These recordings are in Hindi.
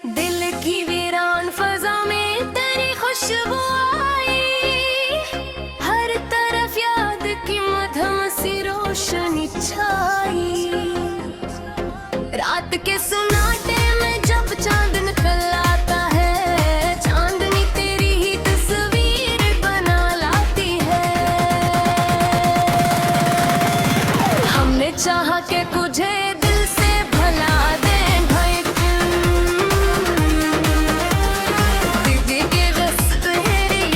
दिल की वीरान फजा में तेरी खुशबू आई, हर तरफ याद की मधुम सी रोशनी छाई। रात के सुनाटे में जब चांद निकल आता है, चांदनी तेरी ही तस्वीर बना लाती है। हमने चाहा के तुझे दिल से भला दे भाई, दीदी की बस तेरी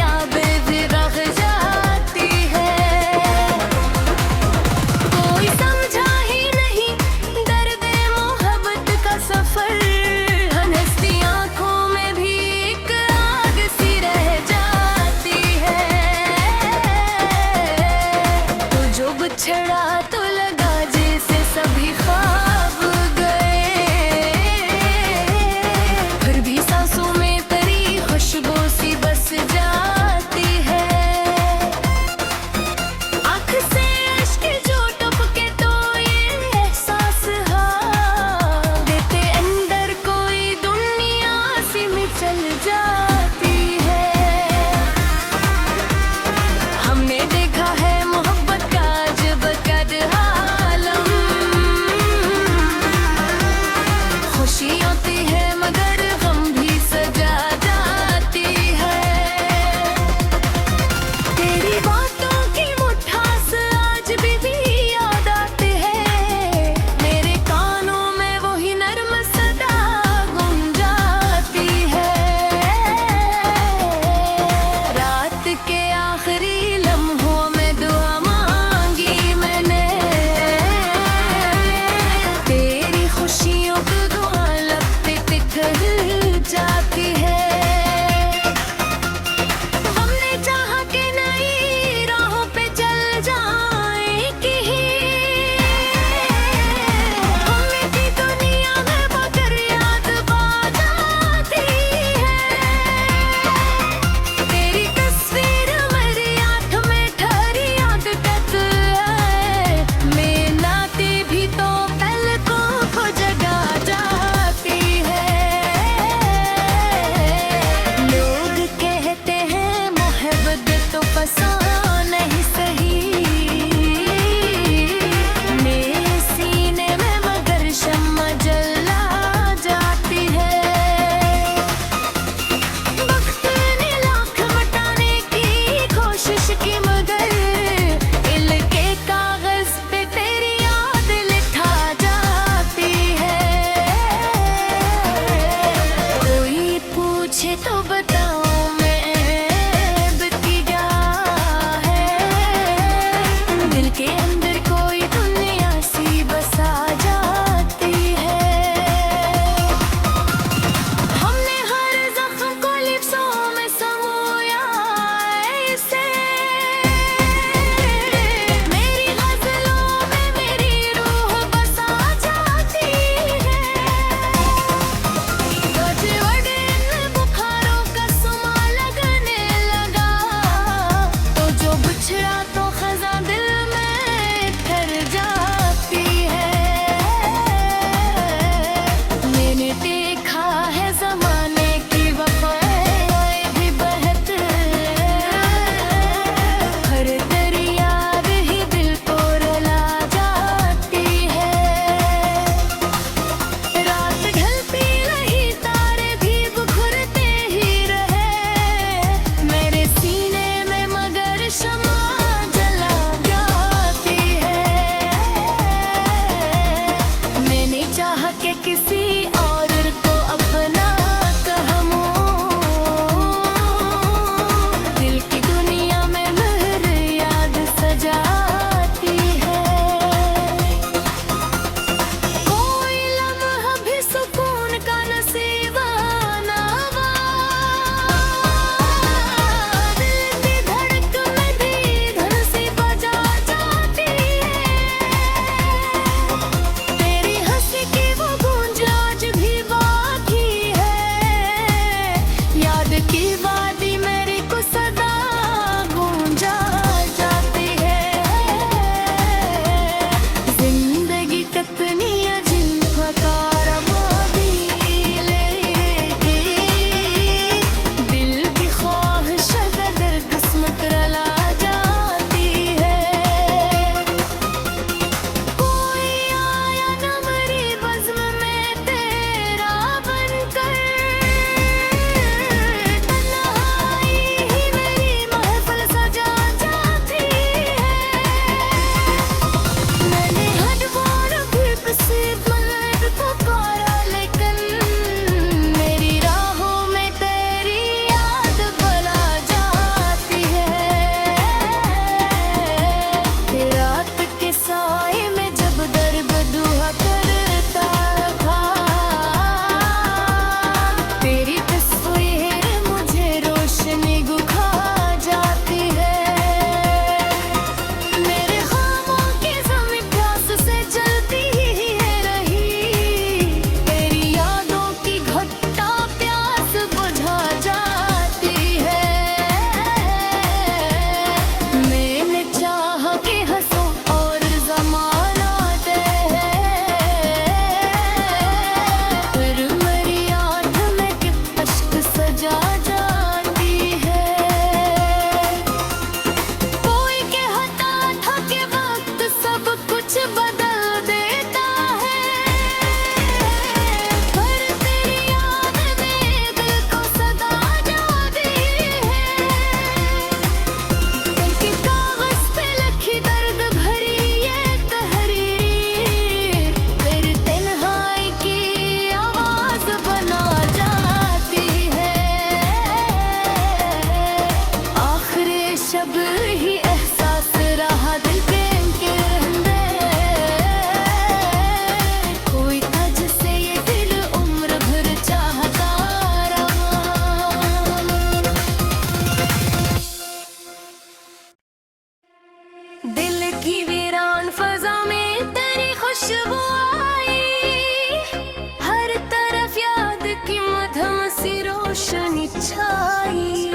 छाई।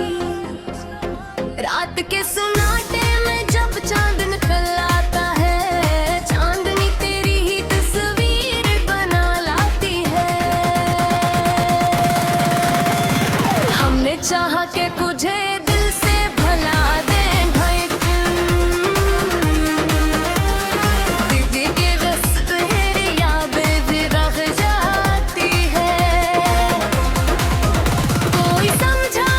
रात के सन्नाटे में जब चांद निकल आता है, चांदनी तेरी ही तस्वीर बना लाती है। हमने चाहा कि तुझे दिल से भला दें भाई, दीदी के बस तेरी यादें भी रह जाती है। कोई समझा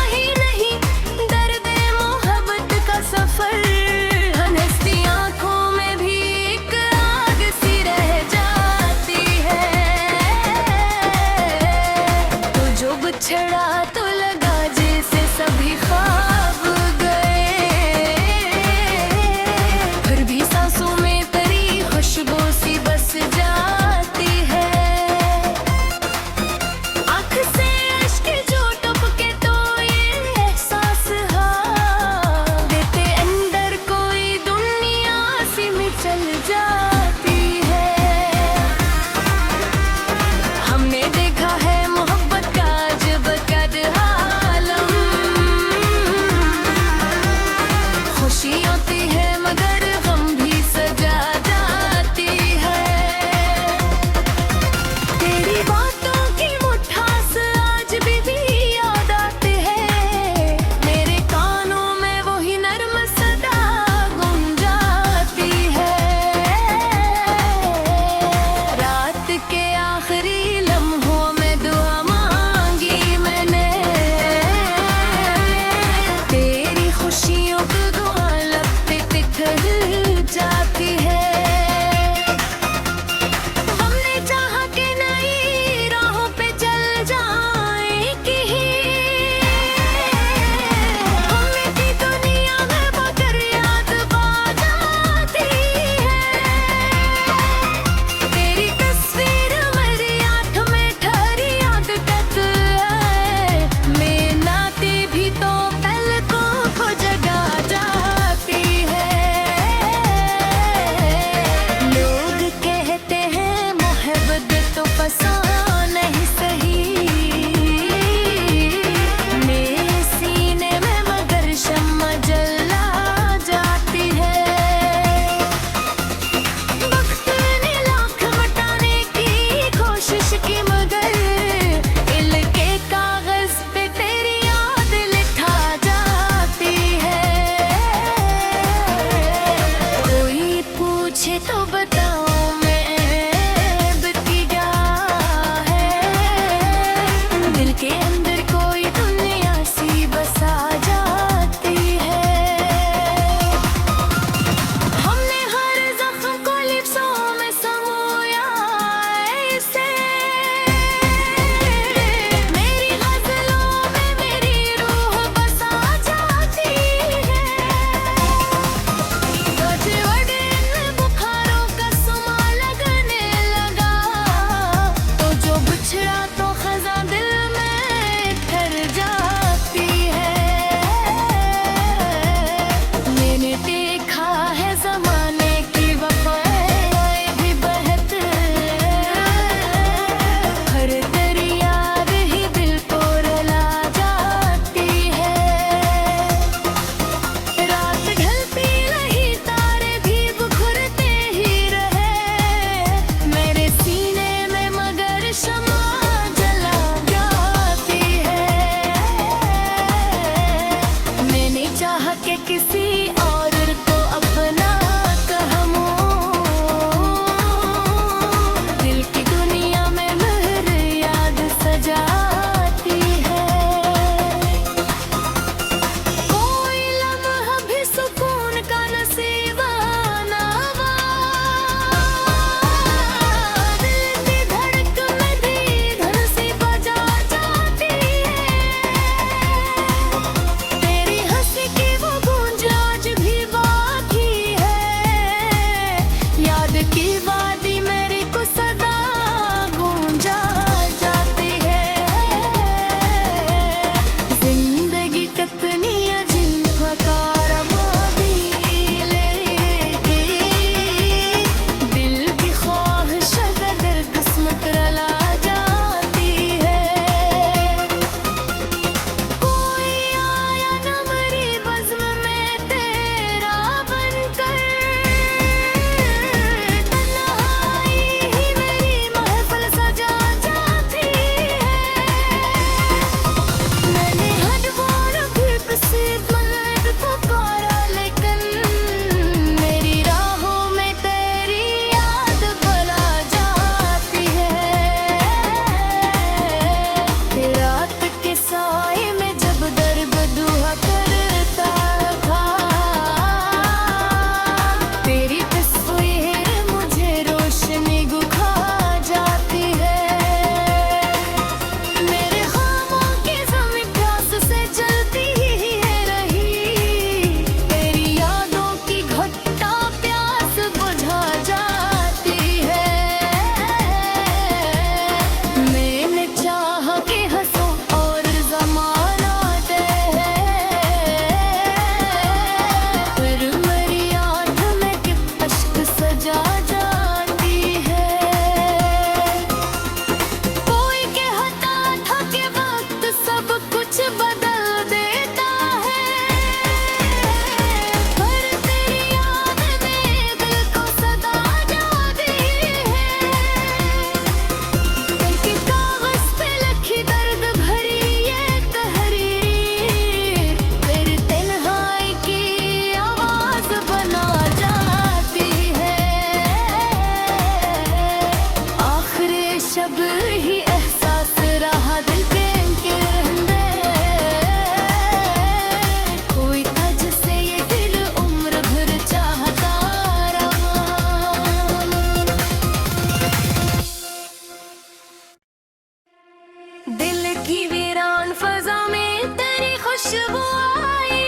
दिल की वीरान फजा में तेरी खुशबू आई,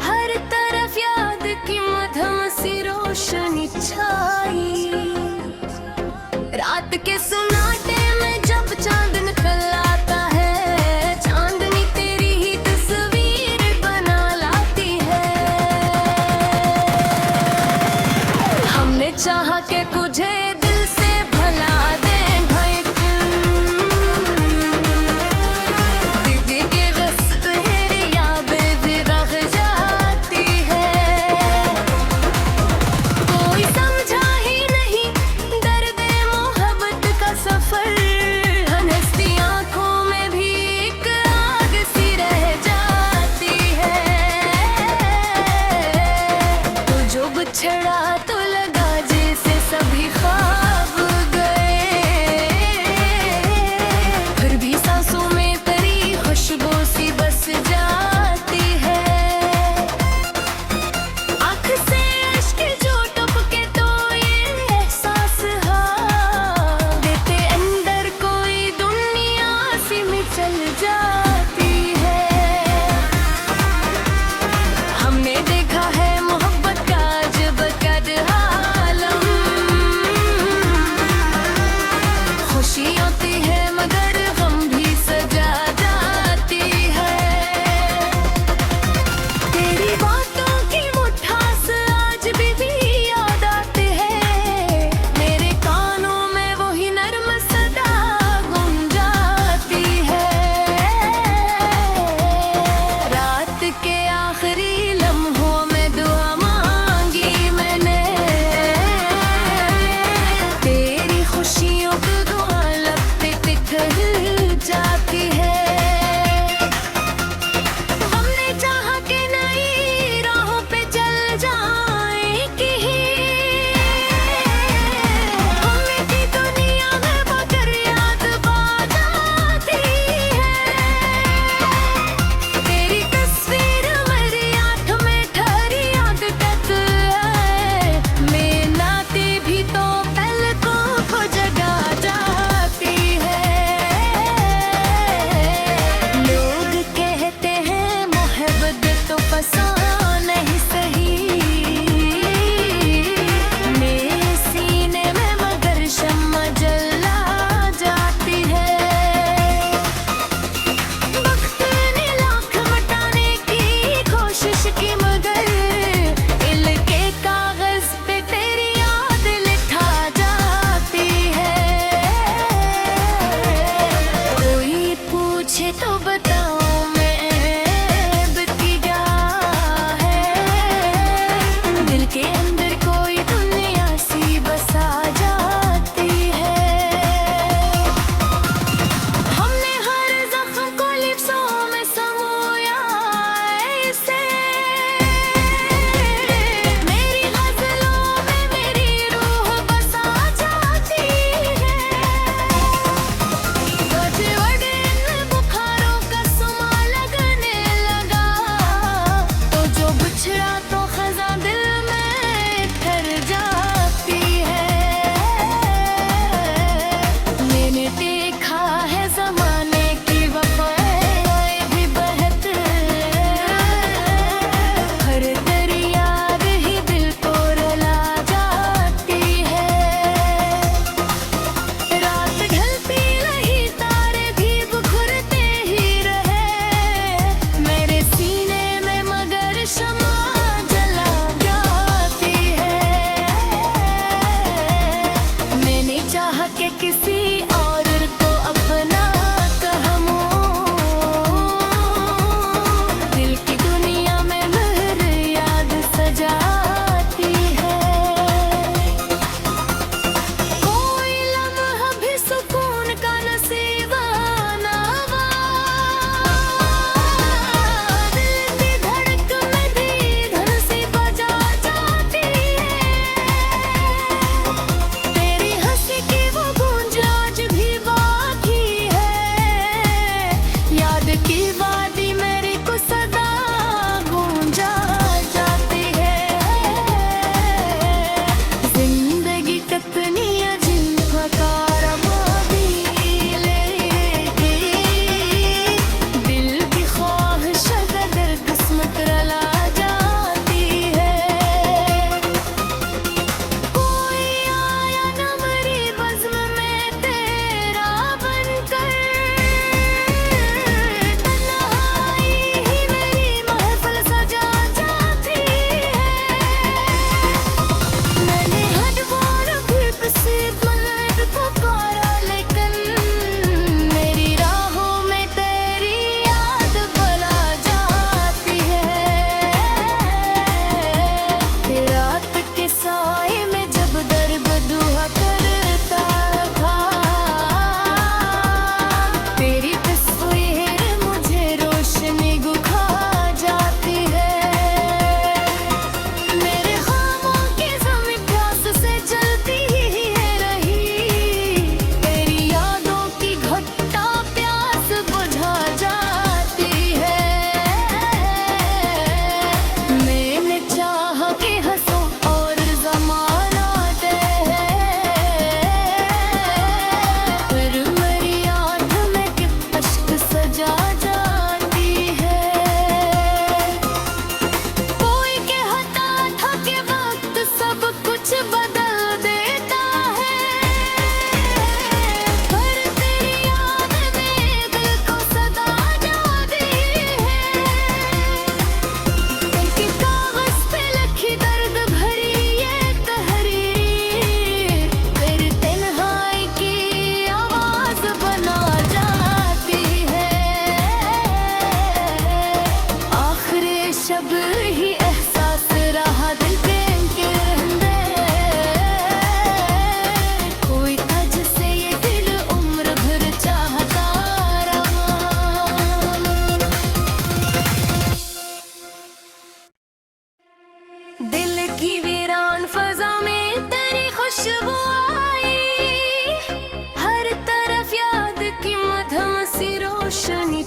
हर तरफ याद की मधुम सी रोशनी छाई। रात के सुनाटे में जब चांद निकल आता है, चांदनी तेरी ही तस्वीर बना लाती है। हमने चाहा कि तुझे दिल से भला दे भाई, दीदी के बस तेरी यादें भी रह जाती है। कोई समझा ही नहीं दर्द मोहब्बत का सफर, हंसती आंखों में भी एक आग सी रह जाती है। तो जो बिछड़ा तो लगा जैसे सभी ख्वाब गए, फिर भी सांसों में तेरी खुशबू सी बस जाती है। आँख से अश्क जो टपके तो ये एहसास हाँ देते अंदर कोई दुनिया सी में चल जाती है। हमने देखा है मोहब्बत का जब कद आलम, खुशी आती है मगर गम भी सजा जाती है। तेरी बातों की मिठास आज भी याद आते हैं, मेरे कानों में वही नर्म सदा गुंजाती है। रात के आखिरी लम्हों में दुआ मांगी मैंने, तेरी खुशियों को दुआ लब पे पिघल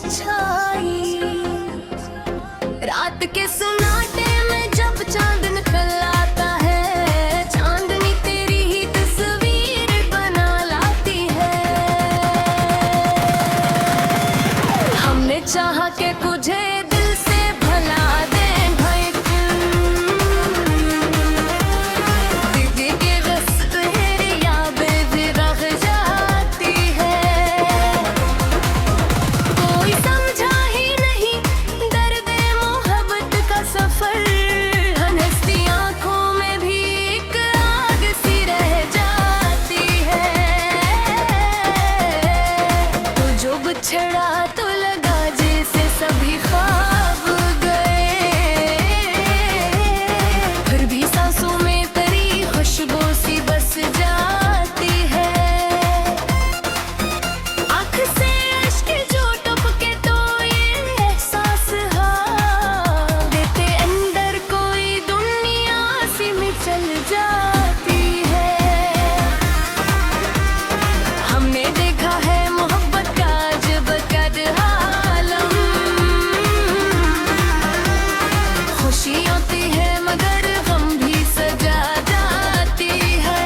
छाई। रात के सन्नाटे में जब चांद निकल आता है, चांदनी तेरी ही तस्वीर बना लाती है। हमने चाहा कि तुझे दिल से भला दे भाई, दीदी के रास्ते यादें भी रह जाती है। कोई समझा ही नहीं दर्द मोहब्बत का सफर, हंसती आंखों में भी एक आग सी रह जाती है। तो जो बिछड़ा तो लगा जैसे सभी ख्वाब गए, फिर भी सांसों में तेरी खुशबू सी बस जाती है। आँख से अश्क जो टपके तो ये एहसास देते अंदर कोई दुनिया सी में चल जाती है। हमने देखा है मोहब्बत का जब कद आलम, खुशी होती है मगर गम भी सजा जाती है।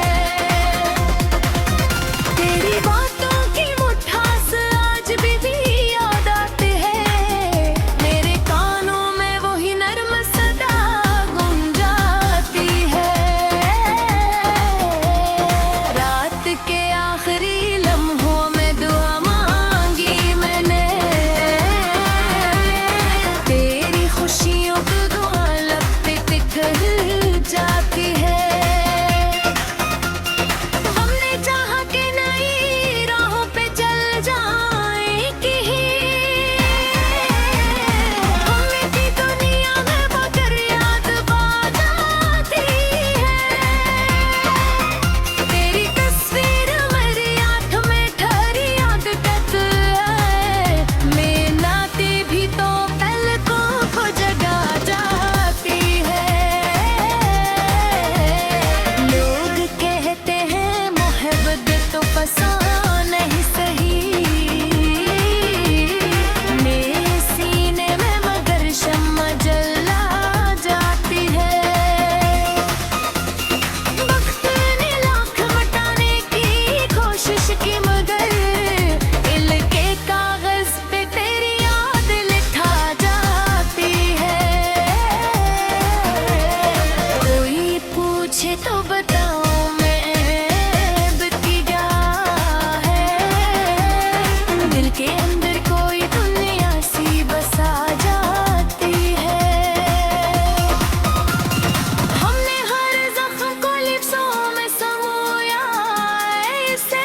तेरी बातों की मुठास आज भी याद आते हैं, मेरे कानों में वही नर्म सदा गुंजाती है। रात के आखिरी लम्हों में दुआ मांगी मैंने, तेरी खुशियों की दुआ लब पे तिखर जाती है। हमने चाहा कि नई राहों पे चल जाएं कहीं, हमें भी दुनिया में मगर याद बात आती है। तेरी तस्वीर मेरी आँख में ठहरी याद तक है, मैं नाती भी तो पलकों को जगा जाती है। लोग कहते हैं मोहब्बत तो फसान नहीं सही, मेरे सीने में मगर शम्मा जला जाती है। वक्त ने लाख मिटाने की कोशिश की मगर दिल के कागज पे तेरी याद लिखा जाती है। कोई पूछे तो बताऊं मैं बीती क्या है, दिल के अंदर कोई दुनिया सी बसा जाती है। हमने हर जख्म को लिप्सों में समोया ऐसे,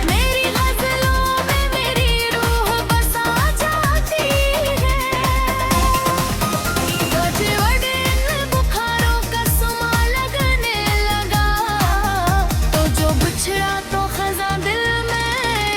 मेरी गज़लों में मेरी रूह बसा जाती है। गजवड़े में बुखारों का सुमा लगने लगा, तो जो बिछड़ा तो खज़ां दिल में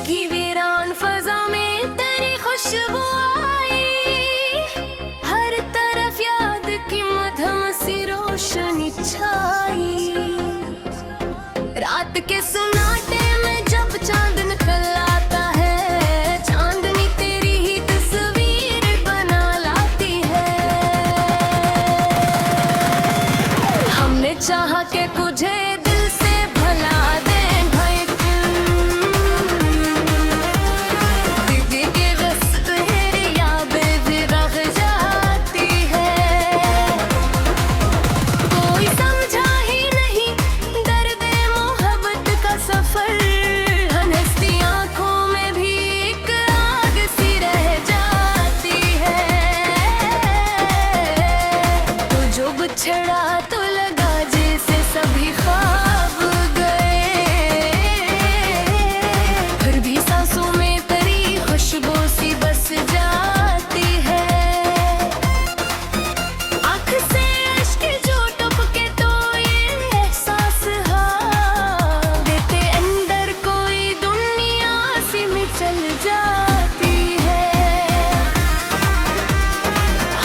लगी वीरान फजा में तेरी खुशबू आई, हर तरफ याद की मधम सी रोशनी छाई। रात के सन्नाटे में जब चांद निकल आता है, चांदनी तेरी ही तस्वीर बना लाती है। हमने चाहा कि तुझे दिल से भला दे भाई, दीदी के बस तेरी यादें भी रह जाती है। कोई समझा ही नहीं दर्द मोहब्बत का सफर, हंसती आंखों में भी एक आग सी रह जाती है। तो जो बिछड़ा तो लगा जैसे सभी ख्वाब गए, फिर भी सांसों में तेरी खुशबू सी बस जाती है। आँख से अश्क जो टपके तो ये एहसास हाँ देते अंदर कोई दुनिया सी में चल जाती है।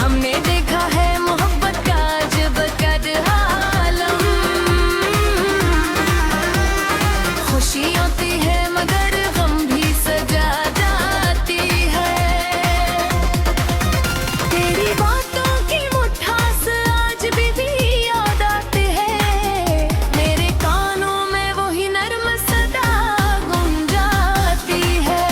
हमने देखा है मोहब्बत का जब कद आलम, खुशी होती है मगर गम भी सजा जाती है। तेरी बातों की मिठास आज भी याद आते हैं, मेरे कानों में वही नर्म सदा गुंजाती है।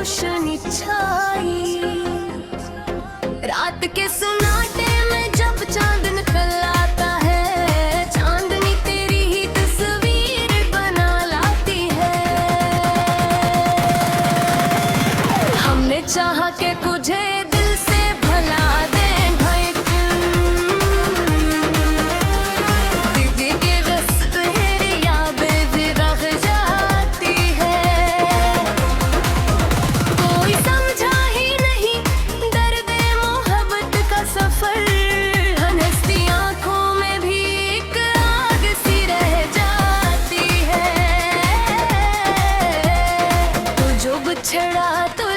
रोशनी छाई। रात के सुनाटे में जब चांद निकल आता है, चांदनी तेरी ही तस्वीर बना लाती है। हमने चाहा कि तुझे दिल से भला दे भाई, दीदी के बस तेरी यादें भी रह जाती है। कोई समझा ही नहीं दर्द मोहब्बत का सफर, हंसती आंखों में भी एक आग सी रह जाती है। तो जो बिछड़ा तो